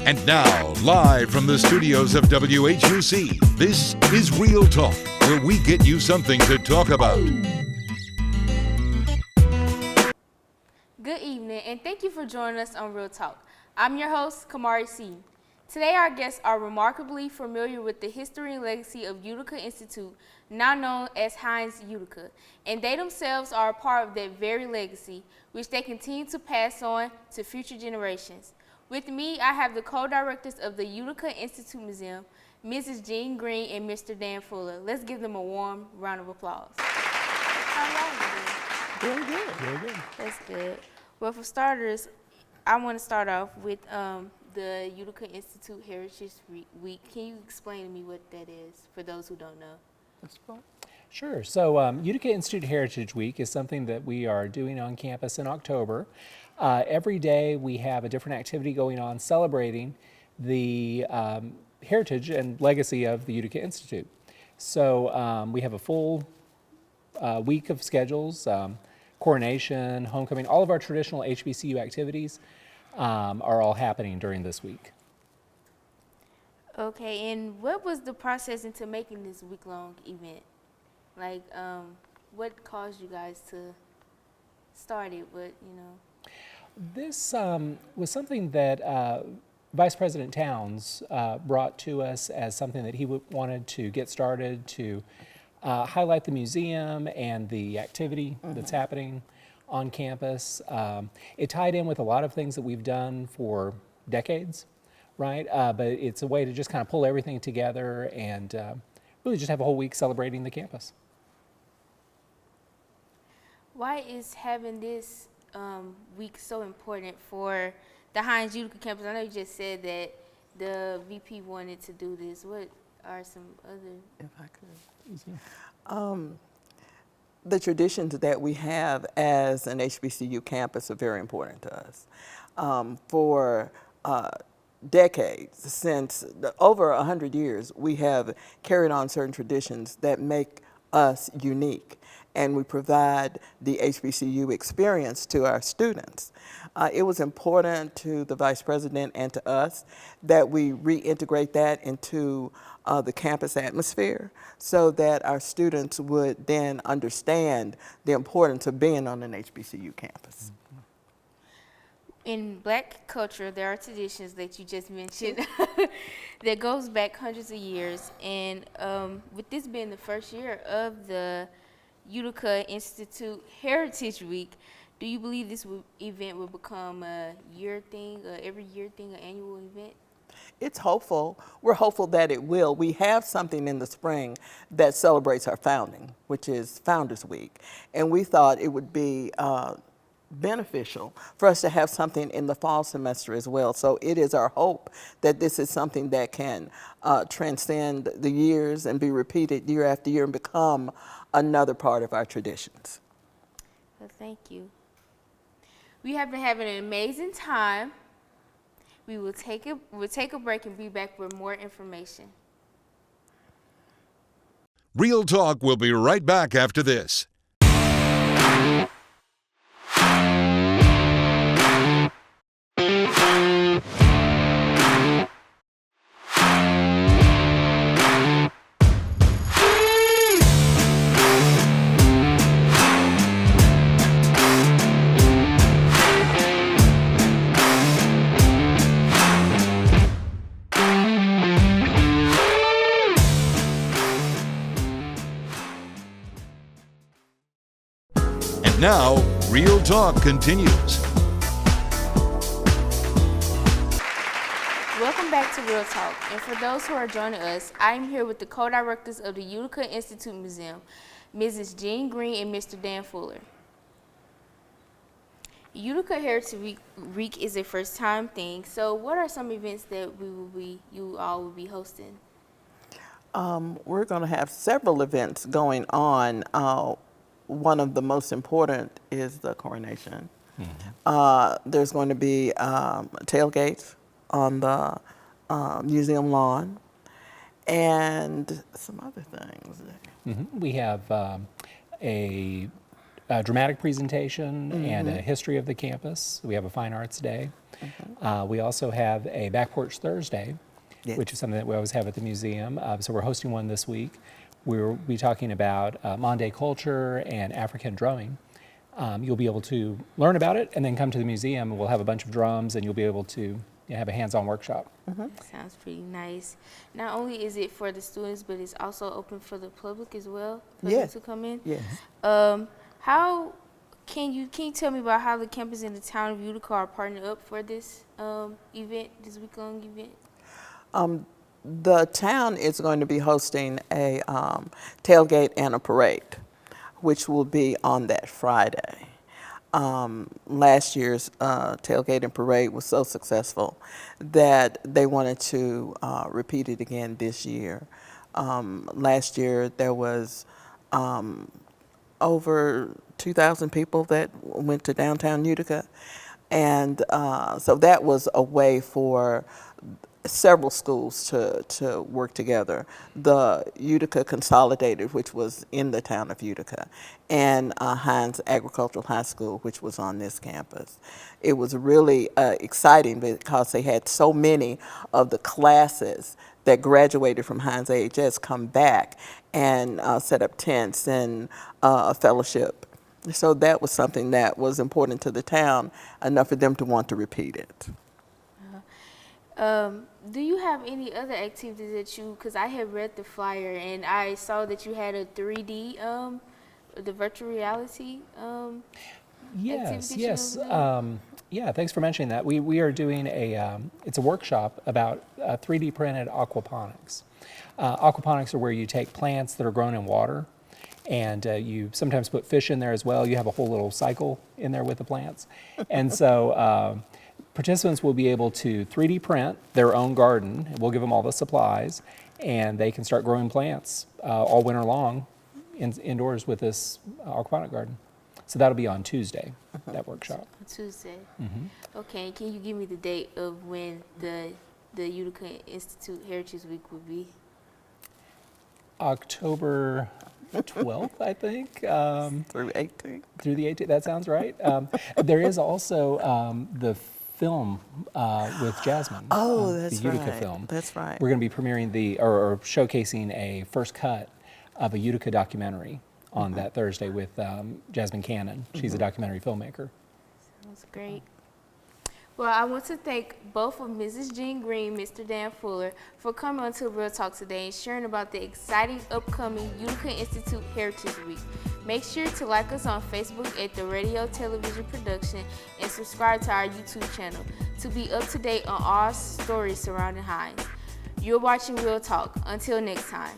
And now, live from the studios of WHUC, this is Real Talk, where we get you something to talk about. Good evening, and thank you for joining us on Real Talk. I'm your host, Kamaria Seaton. Today, our guests are remarkably familiar with the history and legacy of Utica Institute, now known as Hinds Utica, and they themselves are a part of that very legacy, which they continue to pass on to future generations. With me, I have the co-directors of the Utica Institute Museum, Mrs. Jean Greene and Mr. Dan Fuller. Let's give them a warm round of applause. How are y'all doing? Doing good. Very good. That's good. Well, for starters, I want to start off with the Utica Institute Heritage Week. Can you explain to me what that is for those who don't know? That's fun. Sure. So Utica Institute Heritage Week is something that we are doing on campus in October. Every day we have a different activity going on celebrating the heritage and legacy of the Utica Institute. So we have a full week of schedules, coronation, homecoming, all of our traditional HBCU activities are all happening during this week. Okay, and what was the process into making this week-long event? Like, what caused you guys to start it? This was something that Vice President Towns brought to us as something that he wanted to get started to highlight the museum and the activity that's happening on campus. It tied in with a lot of things that we've done for decades, right? But it's a way to just kind of pull everything together and really just have a whole week celebrating the campus. Why is having this week so important for the Hinds Utica campus? I know you just said that the VP wanted to do this. What are some other? If I could. The traditions that we have as an HBCU campus are very important to us. For decades, since over 100 years, we have carried on certain traditions that make us unique, and we provide the HBCU experience to our students. It was important to the Vice President and to us that we reintegrate that into the campus atmosphere so that our students would then understand the importance of being on an HBCU campus. In Black culture, there are traditions that you just mentioned that goes back hundreds of years. And with this being the first year of the Utica Institute Heritage Week, do you believe this event will become a year thing, every year thing, an annual event? It's hopeful. We're hopeful that it will. We have something in the spring that celebrates our founding, which is Founders Week. And we thought it would be beneficial for us to have something in the fall semester as well. So it is our hope that this is something that can transcend the years and be repeated year after year and become another part of our traditions. Well, thank you. We have been having an amazing time. We'll take a break and be back with more information. Real Talk will be right back after this. Now, Real Talk continues. Welcome back to Real Talk. And for those who are joining us, I am here with the co-directors of the Utica Institute Museum, Mrs. Jean Greene and Mr. Dan Fuller. Utica Heritage Week is a first-time thing. So, what are some events that you all will be hosting? We're going to have several events going on. One of the most important is the coronation. There's going to be tailgates on the museum lawn and some other things. We have a dramatic presentation and a history of the campus. We have a fine arts day. We also have a back porch Thursday, Yes. which is something that we always have at the museum. So we're hosting one this week. We'll be talking about Mande culture and African drumming. You'll be able to learn about it and then come to the museum, and we'll have a bunch of drums, and you'll be able to have a hands-on workshop. Sounds pretty nice. Not only is it for the students, but it's also open for the public as well, for them Yes. to come in. Yes. How can you tell me about how the campus and the town of Utica are partnered up for this event, this week-long event? The town is going to be hosting a tailgate and a parade, which will be on that Friday. Last year's tailgate and parade was so successful that they wanted to repeat it again this year. Last year there was over 2,000 people that went to downtown Utica, and so that was a way for several schools to work together. The Utica Consolidated, which was in the town of Utica, and Hinds Agricultural High School, which was on this campus. It was really exciting because they had so many of the classes that graduated from Hinds AHS come back and set up tents and a fellowship. So that was something that was important to the town, enough for them to want to repeat it. Do you have any other activities that because I had read the flyer and I saw that you had a 3D, the virtual reality Yes, activity yes. shown Yeah, thanks for mentioning that. We are doing it's a workshop about 3D printed aquaponics. Aquaponics are where you take plants that are grown in water, and you sometimes put fish in there as well. You have a whole little cycle in there with the plants. And so participants will be able to 3D print their own garden. We'll give them all the supplies, and they can start growing plants all winter long indoors with this aquaponic garden. So that'll be on Tuesday, that workshop. Tuesday. Okay, can you give me the date of when the Utica Institute Heritage Week will be? October 12th, I think. Through 18. Through the 18th, that sounds right. There is also the film with Jasmine. Oh, that's the Utica right. film. That's right. We're going to be premiering or showcasing a first cut of a Utica documentary on that Thursday with Jasmine Cannon. She's a documentary filmmaker. Sounds great. Well, I want to thank both of Mrs. Jean Greene, Mr. Dan Fuller, for coming on to Real Talk today and sharing about the exciting upcoming Utica Institute Heritage Week. Make sure to like us on Facebook at The Radio Television Production and subscribe to our YouTube channel to be up to date on all stories surrounding Hinds. You're watching Real Talk. Until next time.